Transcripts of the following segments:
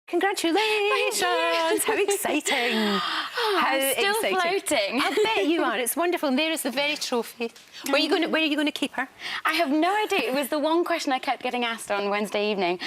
Congratulations! How exciting! I'm still floating. I bet you are. It's wonderful. And there is the very trophy. Where are you going to keep her? I have no idea. It was the one question I kept getting asked on Wednesday evening.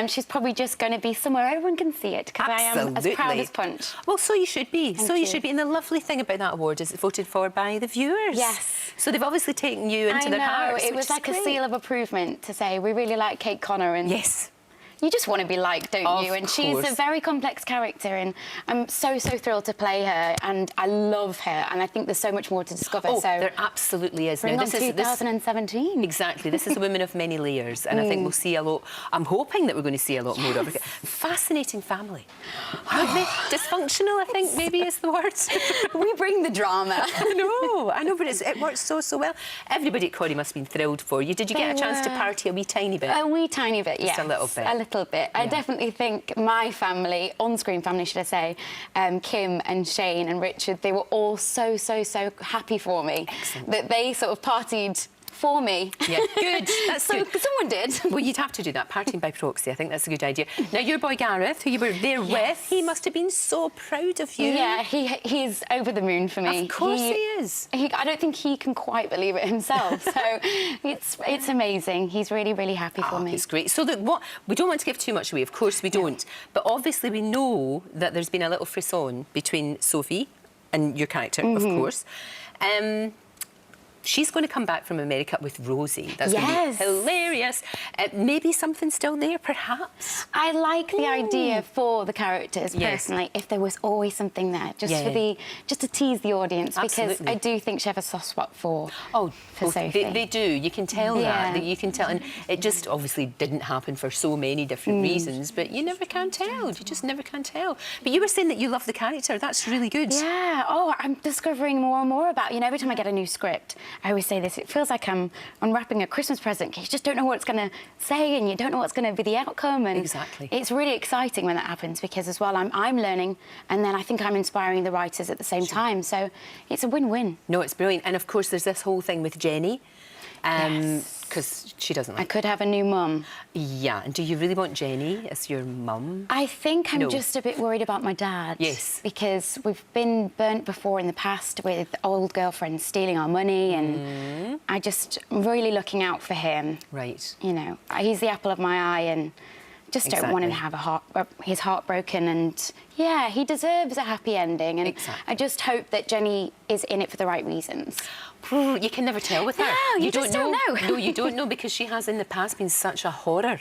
She's probably just going to be somewhere everyone can see it, because I am as proud as punch. Well, so you should be. So you should be. And the lovely thing about that award is it's voted for by the viewers. Yes. So they've obviously taken you into their hearts. It was like a seal of approval to say we really like Kate Connor. And yes. You just want to be liked, don't you? And course. She's a very complex character, and I'm so thrilled to play her, and I love her, and I think there's so much more to discover. Oh, so there absolutely is. Bring on 2017. Exactly. This is a woman of many layers, and I think we'll see a lot. I'm hoping that we're going to see a lot more of her. Fascinating family. Aren't they? Dysfunctional, I think, maybe is the word. We bring the drama. I know, but it works so well. Everybody at Corrie must have been thrilled for you. Did you get a chance to party a wee tiny bit? A wee tiny bit, yes. Just a little bit. Little bit. I definitely think my family, on-screen family, should I say, Kim and Shane and Richard, they were all so happy for me. Excellent. That they sort of partied for me. Yeah, good. That's so good. Someone did. Well, you'd have to do that, partying by proxy. I think that's a good idea. Now, your boy Gareth, who you were there with, he must have been so proud of you. Yeah, he's over the moon for me. Of course he is. I don't think he can quite believe it himself. So it's amazing. He's really happy for me. It's great. So we don't want to give too much away, of course we don't. But obviously we know that there's been a little frisson between Sophie and your character, of course. She's going to come back from America with Rosie. That's going to be hilarious. Maybe something still there, perhaps? I like the idea for the characters, personally, if there was always something there, just to tease the audience, because I do think she has a soft spot for Sophie. They do. You can tell that. You can tell. And it just obviously didn't happen for so many different reasons, but you never can tell. You just never can tell. But you were saying that you love the character. That's really good. Yeah. Oh, I'm discovering more and more about, every time I get a new script, I always say this, it feels like I'm unwrapping a Christmas present. You just don't know what it's going to say, and you don't know what's going to be the outcome. And it's really exciting when that happens, because as well I'm learning, and then I think I'm inspiring the writers at the same time. So it's a win-win. No, it's brilliant. And of course there's this whole thing with Jenny. Because she doesn't like I could have a new mum. Yeah, and do you really want Jenny as your mum? I think I'm just a bit worried about my dad. Yes. Because we've been burnt before in the past with old girlfriends stealing our money, and I'm really looking out for him. Right. He's the apple of my eye, and just don't want him to have his heart broken. And yeah, he deserves a happy ending, and I just hope that Jenny is in it for the right reasons. You can never tell with her. No, you just don't know. No, you don't know, because she has in the past been such a horror.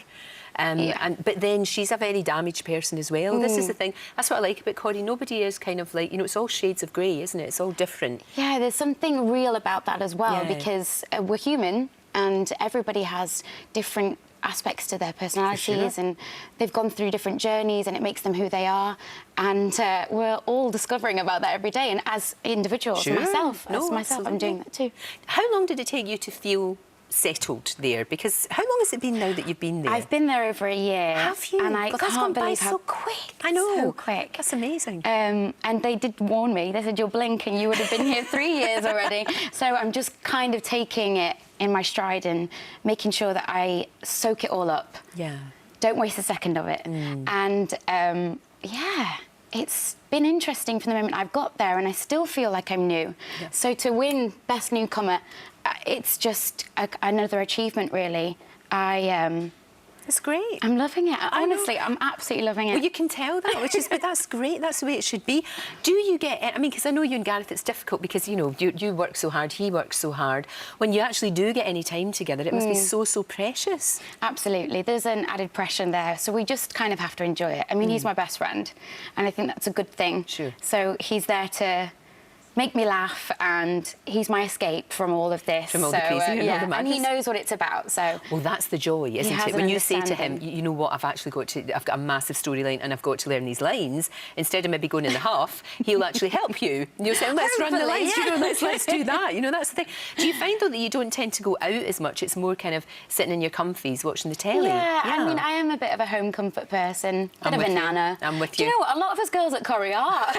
But then she's a very damaged person as well. This is the thing. That's what I like about Corrie. Nobody is kind of like, it's all shades of grey, isn't it? It's all different. Yeah, there's something real about that as well, because we're human, and everybody has different aspects to their personalities, and they've gone through different journeys, and it makes them who they are, and we're all discovering about that every day. And as individuals, myself, I'm doing that too. How long did it take you to feel settled there? Because how long has it been now that you've been there? I've been there over a year. Have you? And I can't believe how so quick. I know. So quick. That's amazing. And they did warn me. They said, you'll blink and you would have been here 3 years already. So I'm just kind of taking it in my stride and making sure that I soak it all up. Yeah. Don't waste a second of it. And it's been interesting from the moment I've got there, and I still feel like I'm new. Yeah. So to win Best Newcomer, it's just another achievement, really. It's great. I'm loving it. Honestly, I'm absolutely loving it. Well, you can tell that, but that's great. That's the way it should be. Do you get... I mean, because I know you and Gareth, it's difficult because, you work so hard, he works so hard. When you actually do get any time together, it must be so precious. Absolutely. There's an added pressure there, so we just kind of have to enjoy it. I mean, he's my best friend, and I think that's a good thing. Sure. So he's there to make me laugh, and he's my escape from all of this. From all the crazy and all the madness. And he knows what it's about, so... Well, that's the joy, isn't it? When you say to him, you know what, I've got a massive storyline and I've got to learn these lines, instead of maybe going in the half, he'll actually help you. You'll say, let's run the lines, let's do that. That's the thing. Do you find, though, that you don't tend to go out as much? It's more kind of sitting in your comfies, watching the telly? Yeah, I mean, I am a bit of a home comfort person, bit of a nana. I'm with you. Do you know what? A lot of us girls at Corrie are.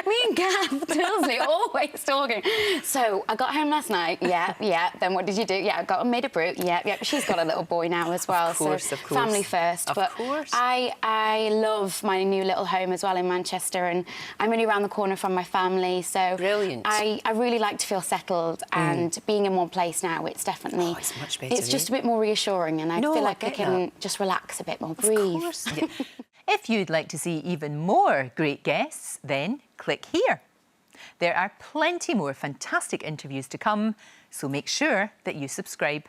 Me and Gav, Tilsley, always talking. So I got home last night. Yeah. Then what did you do? Yeah, I got made a brew. Yeah. She's got a little boy now as well. Of course. Family first. Of course. I love my new little home as well in Manchester, and I'm only around the corner from my family. So brilliant. I really like to feel settled, and being in one place now, it's definitely it's much better. It's just a bit more reassuring, and I feel like I can just relax a bit more, breathe. Of course. Yeah. If you'd like to see even more great guests, then click here. There are plenty more fantastic interviews to come, so make sure that you subscribe.